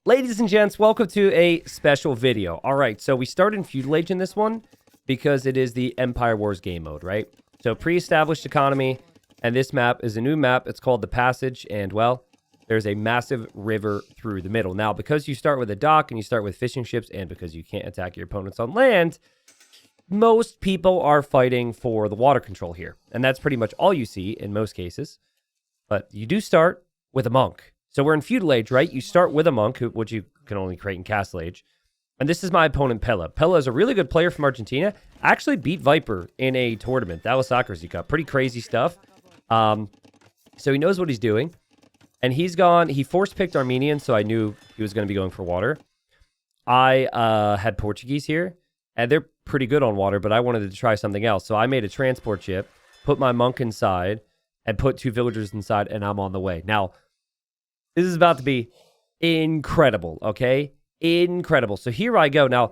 Ladies and gents, welcome to a special video. All right, so we start in Feudal Age in this one because it is the Empire Wars game mode, right? So pre-established economy, and this map is a new map. It's called The Passage, and well, there's a massive river through the middle. Now, because you start with a dock and you start with fishing ships, and because you can't attack your opponents on land, most people are fighting for the water control here. And that's pretty much all you see in most cases. But you do start with a monk. So we're in Feudal Age, right? You start with a monk, which you can only create in Castle Age. And this is my opponent, Pella. Pella is a really good player from Argentina. Actually beat Viper in a tournament. That was Socracy Cup. Pretty crazy stuff. So he knows what he's doing. And he force-picked Armenian, so I knew he was going to be going for water. I had Portuguese here, and they're pretty good on water, but I wanted to try something else. So I made a transport ship, put my monk inside, and put 2 villagers inside, and I'm on the way. Now, this is about to be incredible, okay? Incredible. So here I go. Now,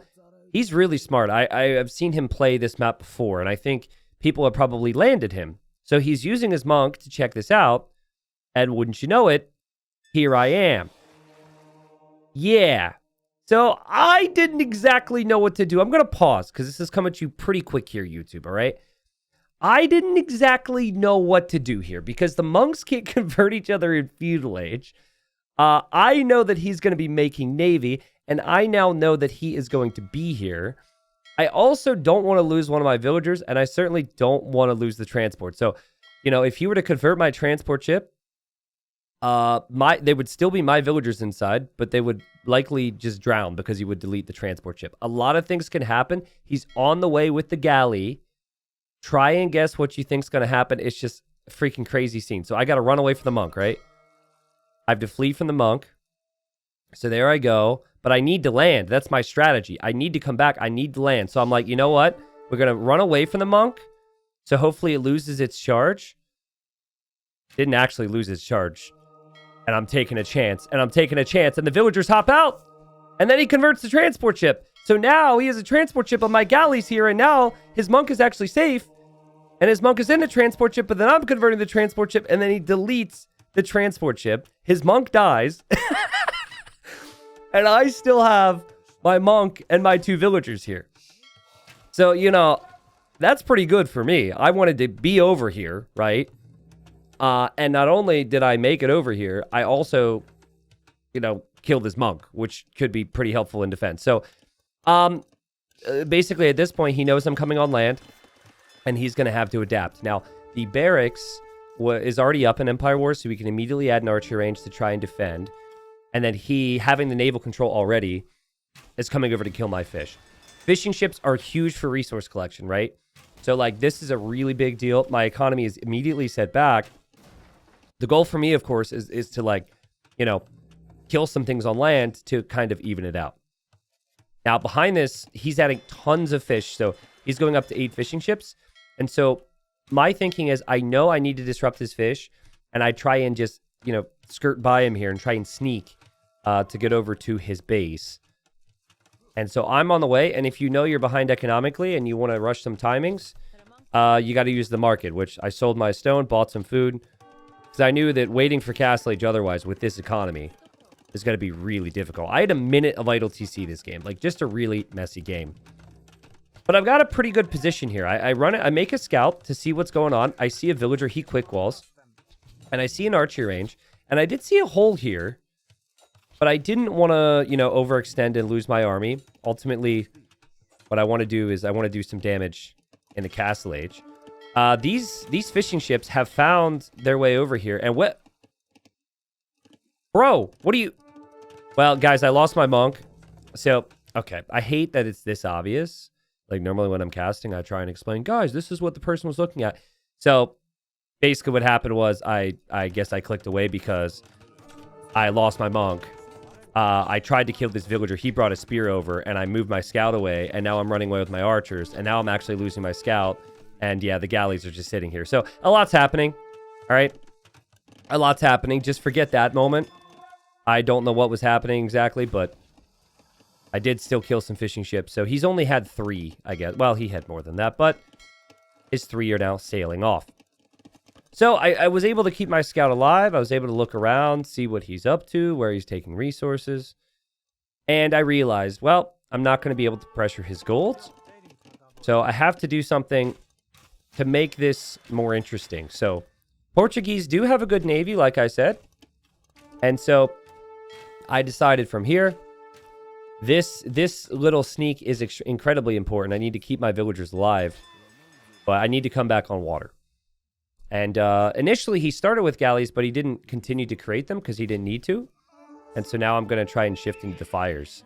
he's really smart. I have seen him play this map before, and I think people have probably landed him. So he's using his monk to check this out, and wouldn't you know it, here I am. Yeah. So I didn't exactly know what to do. I'm going to pause because this is coming at you pretty quick here, YouTube, all right? I didn't exactly know what to do here because the monks can't convert each other in Feudal Age. I know that he's going to be making Navy, and I now know that he is going to be here. I also don't want to lose one of my villagers, and I certainly don't want to lose the transport. So, you know, if he were to convert my transport ship, they would still be my villagers inside, but they would likely just drown because he would delete the transport ship. A lot of things can happen. He's on the way with the galley. Try and guess what you think's going to happen. It's just a freaking crazy scene. So I got to run away from the monk, right? I have to flee from the monk. So there I go. But I need to land. That's my strategy. I need to come back. I need to land. So I'm like, you know what? We're going to run away from the monk. So hopefully it loses its charge. Didn't actually lose its charge. And I'm taking a chance. And I'm taking a chance. And the villagers hop out. And then he converts the transport ship. So now he has a transport ship on my galleys here. And now his monk is actually safe. And his monk is in the transport ship. But then I'm converting the transport ship. And then he deletes the transport ship. His monk dies. And I still have my monk and my 2 villagers here. So, you know, that's pretty good for me. I wanted to be over here, right? And not only did I make it over here, I also, you know, killed his monk, which could be pretty helpful in defense. So, basically at this point, he knows I'm coming on land, and he's going to have to adapt. Now, the barracks is already up in Empire Wars, so we can immediately add an archer range to try and defend. And then he, having the naval control already, is coming over to kill my fish. Fishing ships are huge for resource collection, right? So, like, this is a really big deal. My economy is immediately set back. The goal for me, of course, is to, like, you know, kill some things on land to kind of even it out. Now, behind this, he's adding tons of fish. So, he's going up to 8 fishing ships. And so, my thinking is, I know I need to disrupt his fish. And I try and just, you know, skirt by him here and try and sneak to get over to his base. And so I'm on the way. And if you know you're behind economically and you want to rush some timings, you got to use the market, which I sold my stone, bought some food. Because I knew that waiting for Castle Age otherwise with this economy is going to be really difficult. I had a minute of idle TC this game. Like, just a really messy game. But I've got a pretty good position here. I run it. I make a scout to see what's going on. I see a villager. He quick walls. And I see an archery range. And I did see a hole here. But I didn't want to, you know, overextend and lose my army. Ultimately, what I want to do is I want to do some damage in the Castle Age. These fishing ships have found their way over here. And what? Bro, what do you... Well, guys, I lost my monk. So, okay. I hate that it's this obvious. Like, normally when I'm casting, I try and explain, guys, this is what the person was looking at. So, basically what happened was I guess I clicked away because I lost my monk. I tried to kill this villager. He brought a spear over, and I moved my scout away, and now I'm running away with my archers, and now I'm actually losing my scout, and yeah, the galleys are just sitting here. So, a lot's happening, all right? A lot's happening. Just forget that moment. I don't know what was happening exactly, but I did still kill some fishing ships. So, he's only had 3, I guess. Well, he had more than that, but his 3 are now sailing off. So I was able to keep my scout alive. I was able to look around, see what he's up to, where he's taking resources. And I realized, well, I'm not going to be able to pressure his gold. So I have to do something to make this more interesting. So Portuguese do have a good navy, like I said. And so I decided from here, this little sneak is incredibly important. I need to keep my villagers alive, but I need to come back on water. And initially he started with galleys, but he didn't continue to create them because he didn't need to. And so now I'm going to try and shift into the fires.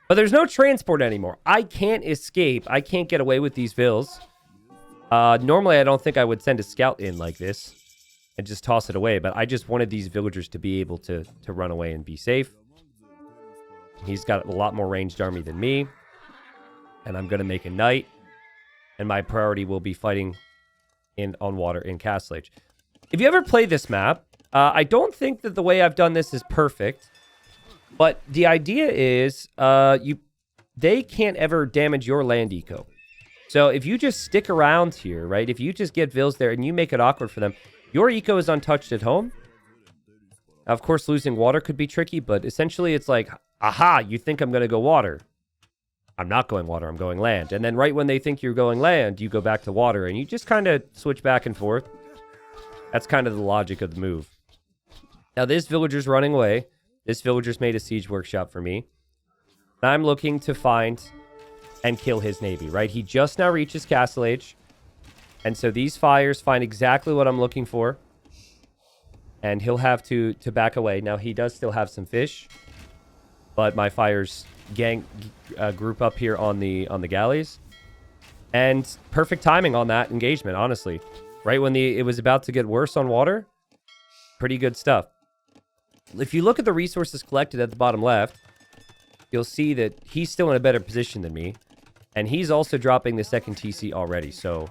But there's no transport anymore. I can't escape. I can't get away with these vills. Normally, I don't think I would send a scout in like this and just toss it away. But I just wanted these villagers to be able to run away and be safe. He's got a lot more ranged army than me. And I'm going to make a knight. And my priority will be fighting on water in Castle Age. If you ever play this map, I don't think that the way I've done this is perfect. But the idea is they can't ever damage your land eco. So if you just stick around here, right? If you just get vills there and you make it awkward for them, your eco is untouched at home. Now, of course, losing water could be tricky, but essentially it's like, aha, you think I'm going to go water. I'm not going water, I'm going land. And then right when they think you're going land, you go back to water, and you just kind of switch back and forth. That's kind of the logic of the move. Now, this villager's running away. This villager's made a siege workshop for me. I'm looking to find and kill his navy, right? He just now reaches Castle Age. And so these fires find exactly what I'm looking for. And he'll have to back away. Now, he does still have some fish. But my fires group up here on the galleys. And perfect timing on that engagement, honestly. Right when it was about to get worse on water. Pretty good stuff. If you look at the resources collected at the bottom left, you'll see that he's still in a better position than me. And he's also dropping the second TC already. So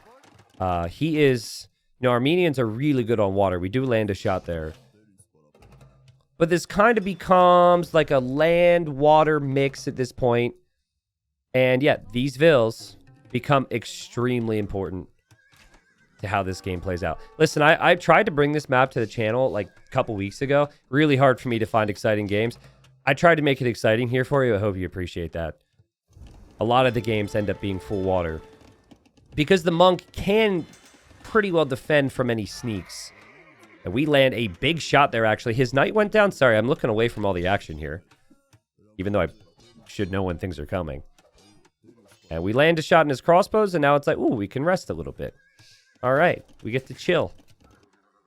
he is... You know, Armenians are really good on water. We do land a shot there. But this kind of becomes like a land-water mix at this point. And yeah, these vills become extremely important to how this game plays out. Listen, I tried to bring this map to the channel like a couple weeks ago. Really hard for me to find exciting games. I tried to make it exciting here for you. I hope you appreciate that. A lot of the games end up being full water. Because the monk can pretty well defend from any sneaks. And we land a big shot there, actually. His knight went down. Sorry, I'm looking away from all the action here. Even though I should know when things are coming. And we land a shot in his crossbows, and now it's like, ooh, we can rest a little bit. All right, we get to chill.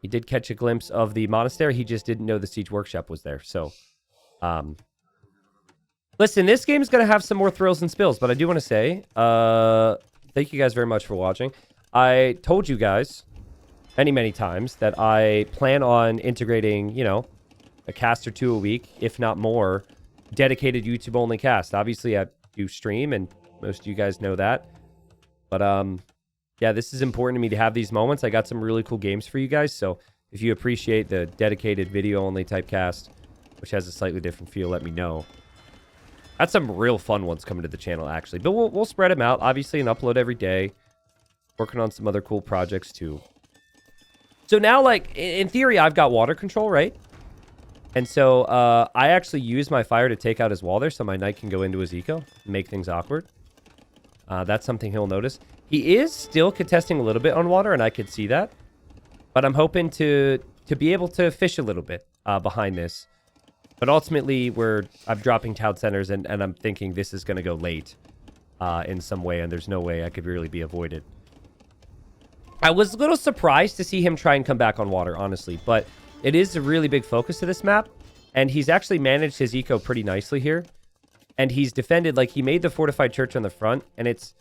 He did catch a glimpse of the monastery. He just didn't know the siege workshop was there. So, listen, this game is going to have some more thrills and spills, but I do want to say, thank you guys very much for watching. I told you guys many times that I plan on integrating, you know, a cast or two a week, if not more, dedicated YouTube-only cast. Obviously, I do stream, and most of you guys know that. But, yeah, this is important to me to have these moments. I got some really cool games for you guys, so if you appreciate the dedicated video-only type cast, which has a slightly different feel, let me know. That's some real fun ones coming to the channel, actually. But we'll spread them out, obviously, and upload every day. Working on some other cool projects, too. So now, like, in theory, I've got water control, right? And so I actually use my fire to take out his wall there so my knight can go into his eco and make things awkward. That's something he'll notice. He is still contesting a little bit on water, and I could see that. But I'm hoping to be able to fish a little bit behind this. But ultimately, I'm dropping town centers, and I'm thinking this is going to go late in some way, and there's no way I could really be avoided. I was a little surprised to see him try and come back on water, honestly. But it is a really big focus to this map. And he's actually managed his eco pretty nicely here. And he's defended, like, he made the fortified church on the front. And it's,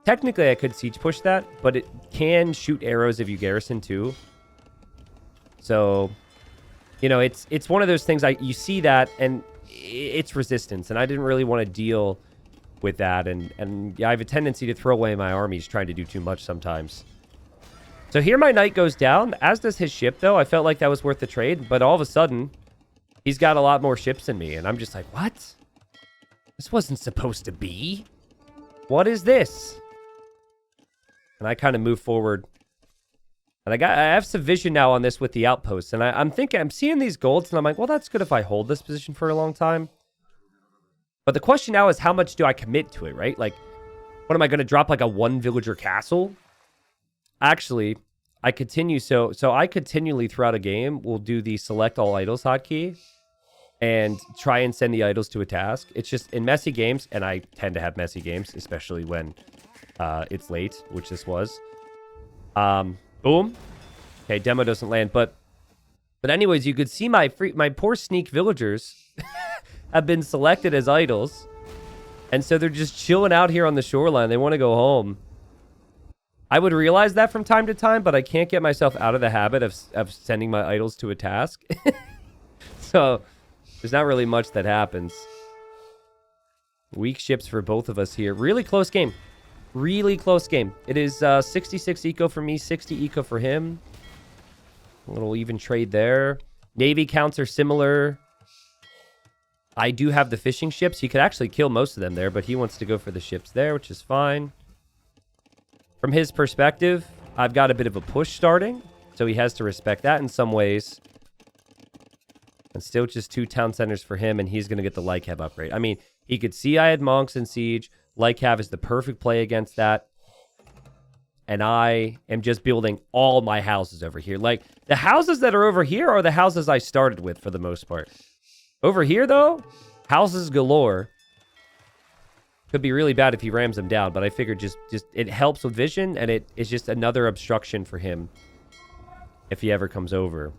technically I could siege push that. But it can shoot arrows if you garrison too. So, you know, it's one of those things, you see that and it's resistance. And I didn't really want to deal with that. And I have a tendency to throw away my armies trying to do too much sometimes. So here my knight goes down, as does his ship, though. I felt like that was worth the trade, but all of a sudden, he's got a lot more ships than me, and I'm just like, what? This wasn't supposed to be. What is this? And I kind of move forward. And I have some vision now on this with the outposts, and I'm seeing these golds, and I'm like, well, that's good if I hold this position for a long time. But the question now is, how much do I commit to it, right? Like, what am I going to drop, like a 1-villager castle? Actually, I continue. So I continually throughout a game will do the select all idols hotkey and try and send the idols to a task. It's just in messy games, and I tend to have messy games, especially when it's late, which this was. Boom. Okay, demo doesn't land, but anyways, you could see my poor sneak villagers have been selected as idols, and so they're just chilling out here on the shoreline. They want to go home. I would realize that from time to time, but I can't get myself out of the habit of sending my idols to a task. So there's not really much that happens. Weak ships for both of us here. Really close game. Really close game. It is 66 eco for me, 60 eco for him. A little even trade there. Navy counts are similar. I do have the fishing ships. He could actually kill most of them there, but he wants to go for the ships there, which is fine. From his perspective, I've got a bit of a push starting, so he has to respect that in some ways. And still just 2 town centers for him, and he's going to get the Lycav upgrade. I mean, he could see I had monks in siege. Lycav is the perfect play against that. And I am just building all my houses over here. Like, the houses that are over here are the houses I started with for the most part. Over here, though, houses galore. Could be really bad if he rams them down, but I figured just it helps with vision, and it is just another obstruction for him if he ever comes over.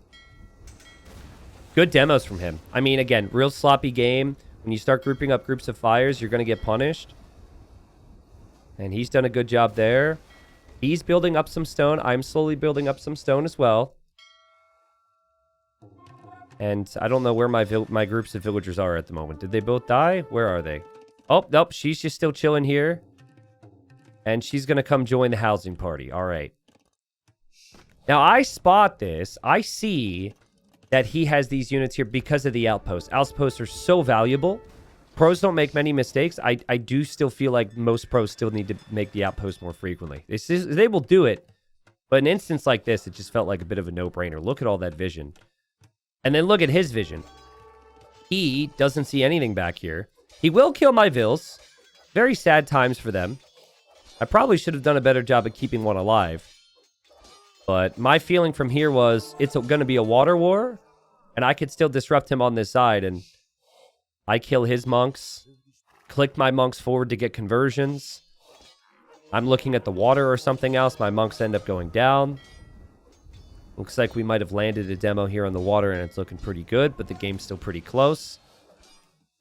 Good demos from him. I mean, again, real sloppy game. When you start grouping up groups of fires, you're going to get punished. And he's done a good job there. He's building up some stone. I'm slowly building up some stone as well. And I don't know where my groups of villagers are at the moment. Did they both die? Where are they? Oh, nope. She's just still chilling here. And she's going to come join the housing party. All right. Now, I spot this. I see that he has these units here because of the outposts. Outposts are so valuable. Pros don't make many mistakes. I do still feel like most pros still need to make the outpost more frequently. They will do it. But in an instance like this, it just felt like a bit of a no-brainer. Look at all that vision. And then look at his vision. He doesn't see anything back here. He will kill my vills. Very sad times for them. I probably should have done a better job at keeping one alive. But my feeling from here was it's going to be a water war. And I could still disrupt him on this side. And I kill his monks. Click my monks forward to get conversions. I'm looking at the water or something else. My monks end up going down. Looks like we might have landed a demo here on the water, and it's looking pretty good, but the game's still pretty close.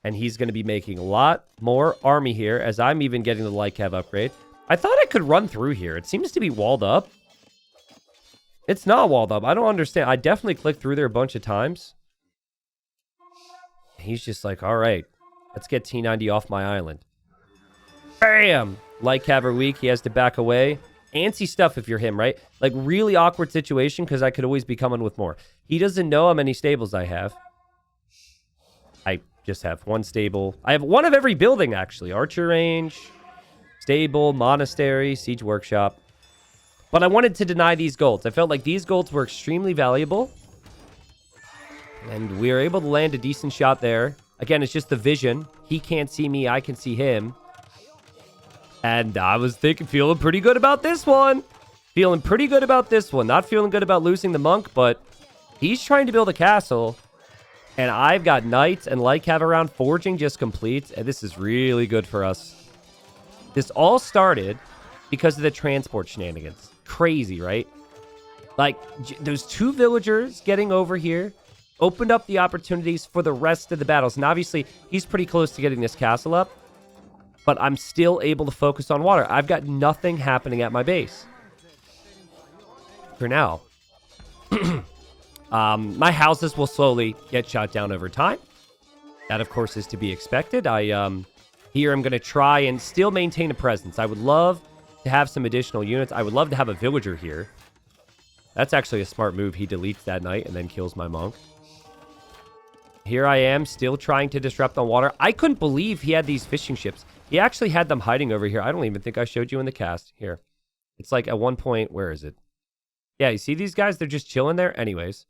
And he's going to be making a lot more army here, as I'm even getting the Lycav upgrade. I thought I could run through here. It seems to be walled up. It's not walled up. I don't understand. I definitely clicked through there a bunch of times. He's just like, all right, let's get T90 off my island. Bam! Lycav are weak. He has to back away. Antsy stuff if you're him, right? Like, really awkward situation because I could always be coming with more. He doesn't know how many stables I have. I just have one stable. I have one of every building, actually. Archer range, stable, monastery, siege workshop. But I wanted to deny these golds. I felt like these golds were extremely valuable. And we were able to land a decent shot there. Again, it's just the vision. He can't see me. I can see him. And I was feeling pretty good about this one. Feeling pretty good about this one. Not feeling good about losing the monk, but he's trying to build a castle. And I've got knights and Lycav around. Forging just complete. And this is really good for us. This all started because of the transport shenanigans. Crazy, right? Like, those 2 villagers getting over here opened up the opportunities for the rest of the battles. And obviously, he's pretty close to getting this castle up. But I'm still able to focus on water. I've got nothing happening at my base. For now. My houses will slowly get shot down over time. That, of course, is to be expected. Here I'm going to try and still maintain a presence. I would love to have some additional units. I would love to have a villager here. That's actually a smart move. He deletes that knight and then kills my monk. Here I am, still trying to disrupt on water. I couldn't believe he had these fishing ships. He actually had them hiding over here. I don't even think I showed you in the cast. Here. It's like at one point, where is it? Yeah, you see these guys? They're just chilling there. Anyways.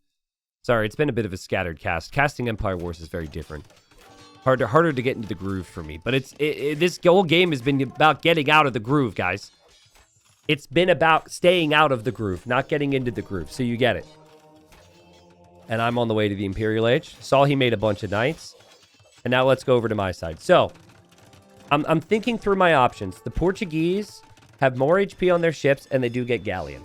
Sorry, it's been a bit of a scattered cast. Casting Empire Wars is very different. Harder to get into the groove for me. But this whole game has been about getting out of the groove, guys. It's been about staying out of the groove, not getting into the groove. So you get it. And I'm on the way to the Imperial Age. Saw he made a bunch of knights. And now let's go over to my side. So, I'm thinking through my options. The Portuguese have more HP on their ships, and they do get galleon.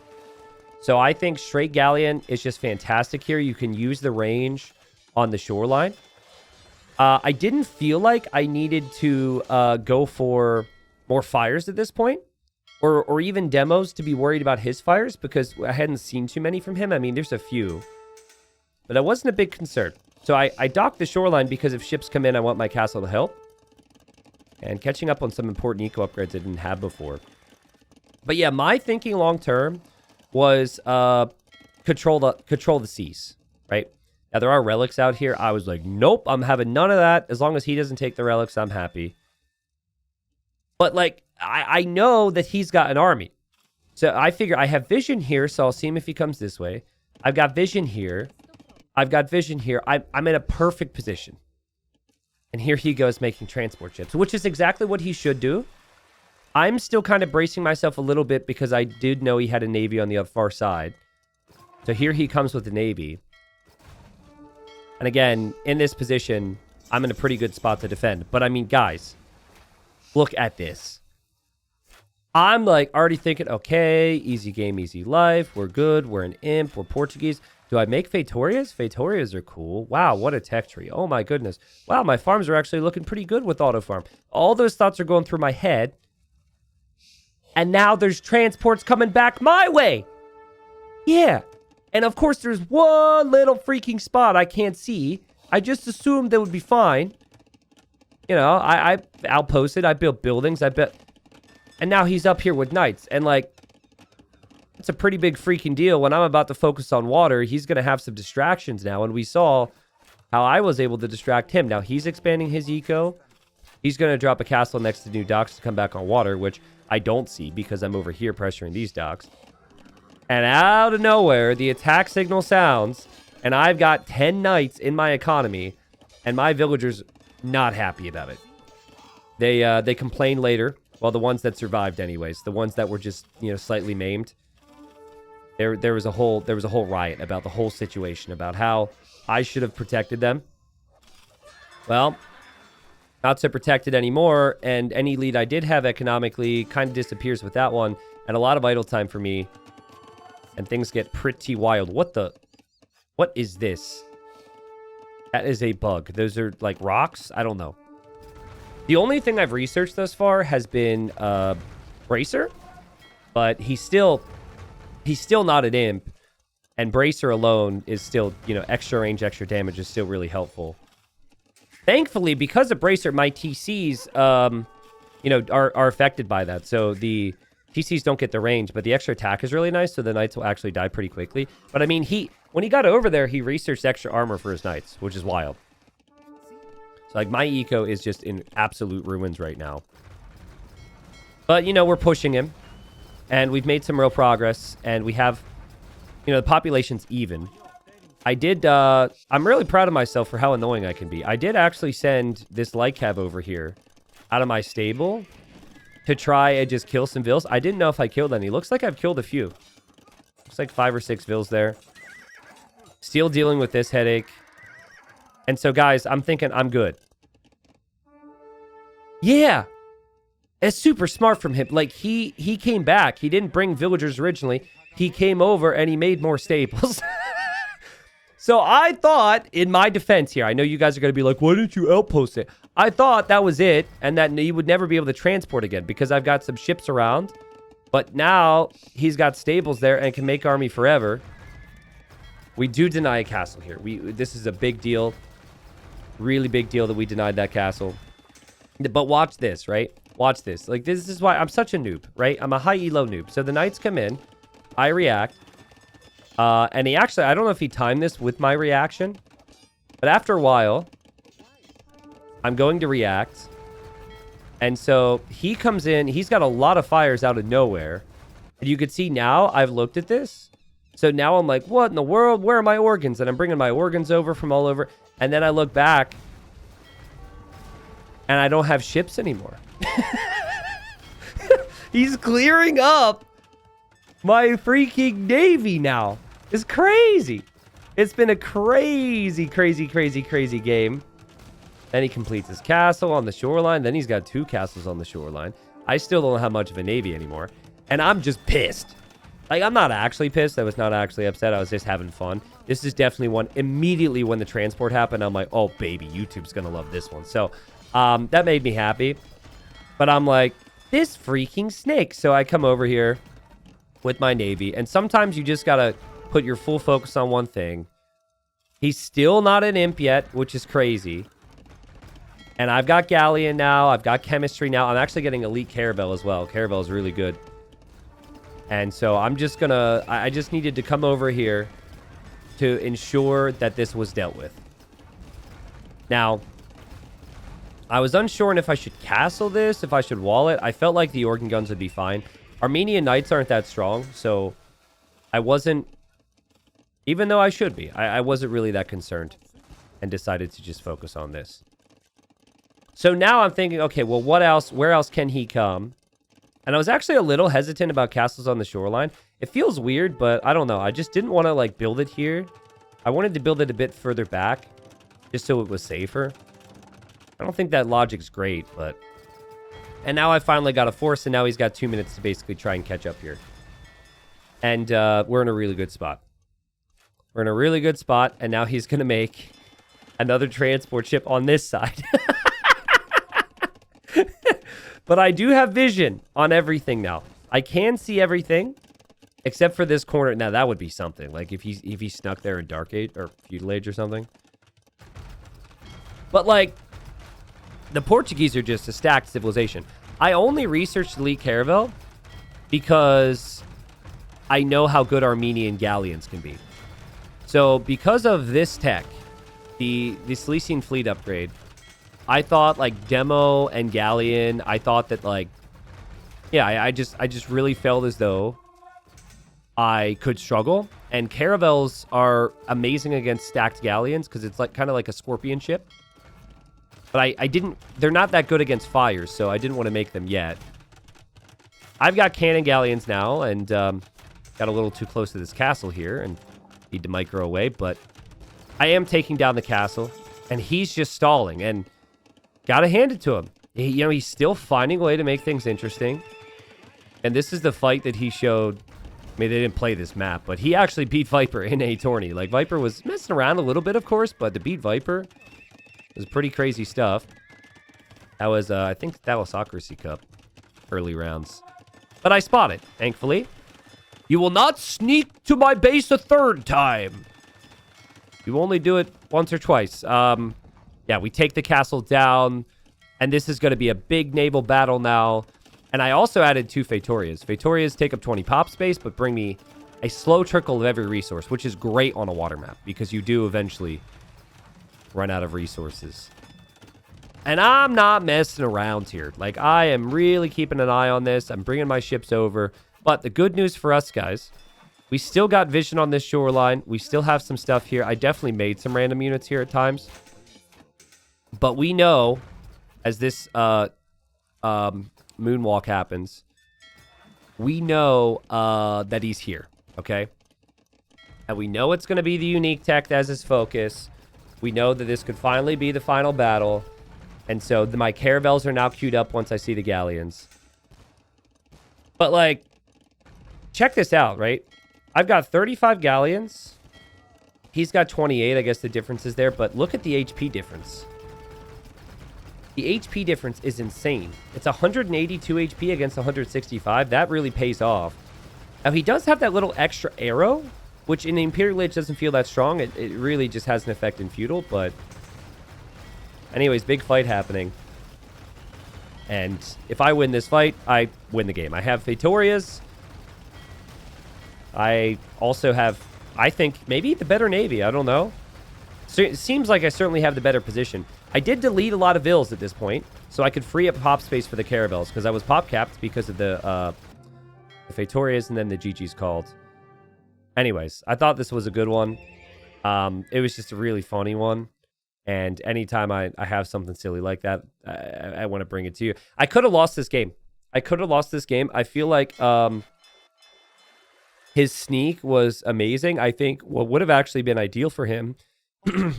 So I think straight galleon is just fantastic here. You can use the range on the shoreline. I didn't feel like I needed to go for more fires at this point. Or even demos to be worried about his fires, because I hadn't seen too many from him. I mean, there's a few. But that wasn't a big concern. So I docked the shoreline because if ships come in, I want my castle to help. And catching up on some important eco upgrades I didn't have before. But yeah, my thinking long term was control the seas, right? Now, there are relics out here. I was like, nope, I'm having none of that. As long as he doesn't take the relics, I'm happy. But, like, I know that he's got an army. So I figure I have vision here, so I'll see him if he comes this way. I've got vision here. I've got vision here. I'm in a perfect position. And here he goes making transport ships, which is exactly what he should do. I'm still kind of bracing myself a little bit because I did know he had a navy on the far side. So here he comes with the navy. And again, in this position, I'm in a pretty good spot to defend. But I mean, guys, look at this. I'm like already thinking, okay, easy game, easy life. We're good. We're an imp. We're Portuguese. Do I make Feitoриas? Feitoриas are cool. Wow, what a tech tree. Oh my goodness. Wow, my farms are actually looking pretty good with auto farm. All those thoughts are going through my head. And now there's transports coming back my way. Yeah. And of course, there's one little freaking spot I can't see. I just assumed that would be fine. You know, I outposted. I built buildings. And now he's up here with knights. And like, it's a pretty big freaking deal. When I'm about to focus on water, he's going to have some distractions now. And we saw how I was able to distract him. Now he's expanding his eco. He's going to drop a castle next to new docks to come back on water, which I don't see because I'm over here pressuring these docks. And out of nowhere, the attack signal sounds, and I've got 10 knights in my economy, and my villagers not happy about it. They complain later. Well, the ones that survived anyways. The ones that were just, you know, slightly maimed. There was a whole riot about the whole situation, about how I should have protected them. Well, not so protected anymore, and any lead I did have economically kind of disappears with that one, and a lot of idle time for me, and things get pretty wild. What is this? That is a bug. Those are like rocks? I don't know. The only thing I've researched thus far has been Bracer, but he's still not an imp, and Bracer alone is still, you know, extra range, extra damage is still really helpful. Thankfully, because of Bracer, my TCs, you know, are affected by that. So the TCs don't get the range, but the extra attack is really nice, so the knights will actually die pretty quickly. But I mean, when he got over there, he researched extra armor for his knights, which is wild. So, like, my eco is just in absolute ruins right now. But, you know, we're pushing him, and we've made some real progress, and we have, you know, the population's even. I'm really proud of myself for how annoying I can be. I did actually send this light cav over here out of my stable to try and just kill some vills. I didn't know if I killed any. Looks like I've killed a few. Looks like 5 or 6 vills there. Still dealing with this headache. And so, guys, I'm thinking I'm good. Yeah. It's super smart from him. Like, he came back. He didn't bring villagers originally. He came over and he made more stables. So I thought, in my defense here, I know you guys are going to be like, why didn't you outpost it? I thought that was it, and that he would never be able to transport again because I've got some ships around. But now he's got stables there and can make army forever. We do deny a castle here. This is a big deal. Really big deal that we denied that castle. But watch this, right? Watch this. Like, this is why I'm such a noob, right? I'm a high elo noob. So the knights come in. I react. And he actually, I don't know if he timed this with my reaction, but after a while, I'm going to react. And so he comes in, he's got a lot of fires out of nowhere. And you could see now I've looked at this. So now I'm like, what in the world? Where are my organs? And I'm bringing my organs over from all over. And then I look back And I don't have ships anymore. He's clearing up my freaking navy now. It's crazy. It's been a crazy, crazy, crazy, crazy game. Then he completes his castle on the shoreline. Then he's got 2 castles on the shoreline. I still don't have much of a navy anymore. And I'm just pissed. Like, I'm not actually pissed. I was not actually upset. I was just having fun. This is definitely one. Immediately when the transport happened, I'm like, oh, baby, YouTube's going to love this one. So, that made me happy. But I'm like, this freaking snake. So I come over here with my navy. And sometimes you just got to put your full focus on one thing. He's still not an imp yet, which is crazy. And I've got Galleon now. I've got Chemistry now. I'm actually getting Elite Caravel as well. Caravel is really good. And so I'm just going to... I just needed to come over here to ensure that this was dealt with. Now, I was unsure on if I should castle this, if I should wall it. I felt like the organ guns would be fine. Armenian Knights aren't that strong, so I wasn't... Even though I should be, I wasn't really that concerned and decided to just focus on this. So now I'm thinking, okay, well, what else? Where else can he come? And I was actually a little hesitant about castles on the shoreline. It feels weird, but I don't know. I just didn't want to, like, build it here. I wanted to build it a bit further back, just so it was safer. I don't think that logic's great, but... And now I finally got a force, and now he's got 2 minutes to basically try and catch up here. And we're in a really good spot. We're in a really good spot, and now he's going to make another transport ship on this side. But I do have vision on everything now. I can see everything, except for this corner. Now, that would be something. Like, if he snuck there in Dark Age, or Feudal Age or something. But, like, the Portuguese are just a stacked civilization. I only researched Elite Caravel because I know how good Armenian galleons can be. So, because of this tech, the Silesian fleet upgrade, I thought, like, Demo and Galleon, I thought that, like, yeah, I just really felt as though I could struggle. And Caravels are amazing against stacked Galleons because it's, like, kind of like a Scorpion ship. But they're not that good against fires, so I didn't want to make them yet. I've got Cannon Galleons now, and got a little too close to this castle here, and need to micro away, but I am taking down the castle, and he's just stalling, and gotta hand it to him. He's still finding a way to make things interesting, and this is the fight that he showed. I mean, they didn't play this map, but he actually beat Viper in a tourney. Like, Viper was messing around a little bit, of course, but to beat Viper was pretty crazy stuff. That was, I think that was Socracy Cup early rounds. But I spotted, thankfully. You will not sneak to my base a 3rd time. You only do it once or twice. Yeah, we take the castle down, and this is going to be a big naval battle now. And I also added 2 Fetorias. Fetorias take up 20 pop space, but bring me a slow trickle of every resource, which is great on a water map, because you do eventually run out of resources. And I'm not messing around here. Like, I am really keeping an eye on this. I'm bringing my ships over. But the good news for us, guys, we still got vision on this shoreline. We still have some stuff here. I definitely made some random units here at times. But we know, as this moonwalk happens, we know that he's here, okay? And we know it's going to be the unique tech as his focus. We know that this could finally be the final battle. And so my caravels are now queued up once I see the galleons. But, like, check this out, right? I've got 35 galleons. He's got 28. I guess the difference is there. But look at the HP difference. The HP difference is insane. It's 182 HP against 165. That really pays off. Now, he does have that little extra arrow, which in the Imperial Age doesn't feel that strong. It really just has an effect in Feudal, but... Anyways, big fight happening. And if I win this fight, I win the game. I have Fetorias. I also have, I think, maybe the better Navy. I don't know. So it seems like I certainly have the better position. I did delete a lot of vills at this point, so I could free up pop space for the caravels, because I was pop capped because of the Fetorias and then the GG's called. Anyways, I thought this was a good one. It was just a really funny one. And anytime I have something silly like that, I want to bring it to you. I could have lost this game. I feel like his sneak was amazing. I think what would have actually been ideal for him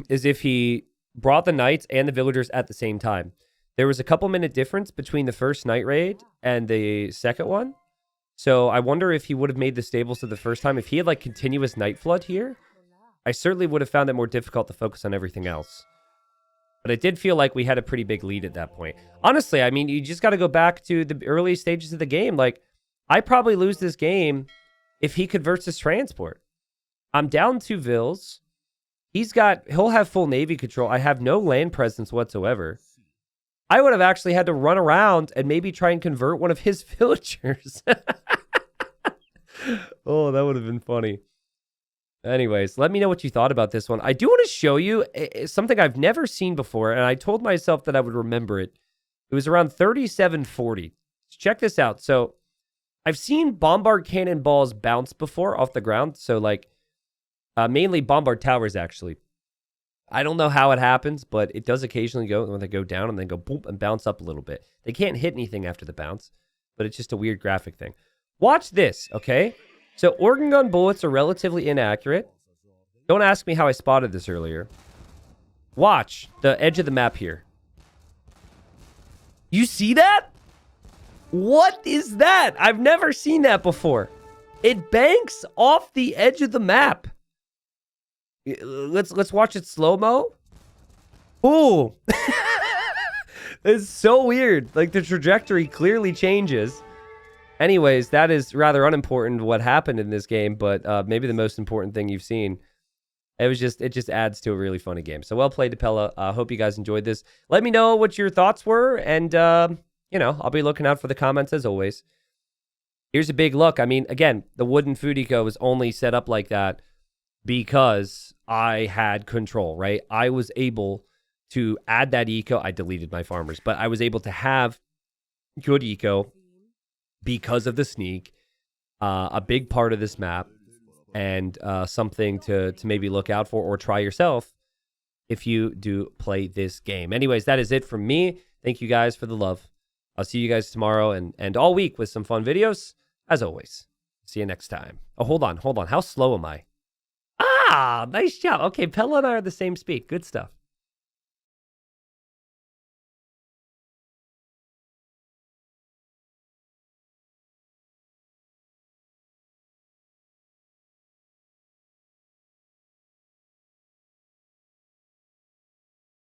is if he brought the knights and the villagers at the same time. There was a couple minute difference between the first night raid and the second one. So I wonder if he would have made the stables to the first time. If he had like continuous night flood here, I certainly would have found it more difficult to focus on everything else. But it did feel like we had a pretty big lead at that point. Honestly, I mean, you just got to go back to the early stages of the game. Like, I probably lose this game if he converts his transport. I'm down 2 vills. He'll have full navy control. I have no land presence whatsoever. I would have actually had to run around and maybe try and convert one of his villagers. Oh, that would have been funny. Anyways, let me know what you thought about this one. I do want to show you something I've never seen before, and I told myself that I would remember it. It was around 3740. Check this out. So I've seen bombard cannonballs bounce before off the ground. So like mainly bombard towers, actually. I don't know how it happens, but it does occasionally go when they go down and then go boom and bounce up a little bit. They can't hit anything after the bounce, but it's just a weird graphic thing. Watch this, okay? So organ gun bullets are relatively inaccurate. Don't ask me how I spotted this earlier. Watch the edge of the map here. You see that? What is that? I've never seen that before. It banks off the edge of the map. Let's watch it slow-mo. Ooh. It's so weird. Like, the trajectory clearly changes. Anyways, that is rather unimportant what happened in this game, but maybe the most important thing you've seen. It just adds to a really funny game. So well played, Depella. Hope you guys enjoyed this. Let me know what your thoughts were, and you know, I'll be looking out for the comments as always. Here's a big look. I mean, again, the wooden food eco was only set up like that because I had control, right? I was able to add that eco. I deleted my farmers, but I was able to have good eco because of the sneak, a big part of this map, and something to maybe look out for or try yourself if you do play this game. Anyways, that is it from me. Thank you guys for the love. I'll see you guys tomorrow and all week with some fun videos, as always. See you next time. Oh, hold on. How slow am I? Ah, nice job. Okay, Pella and I are the same speed. Good stuff.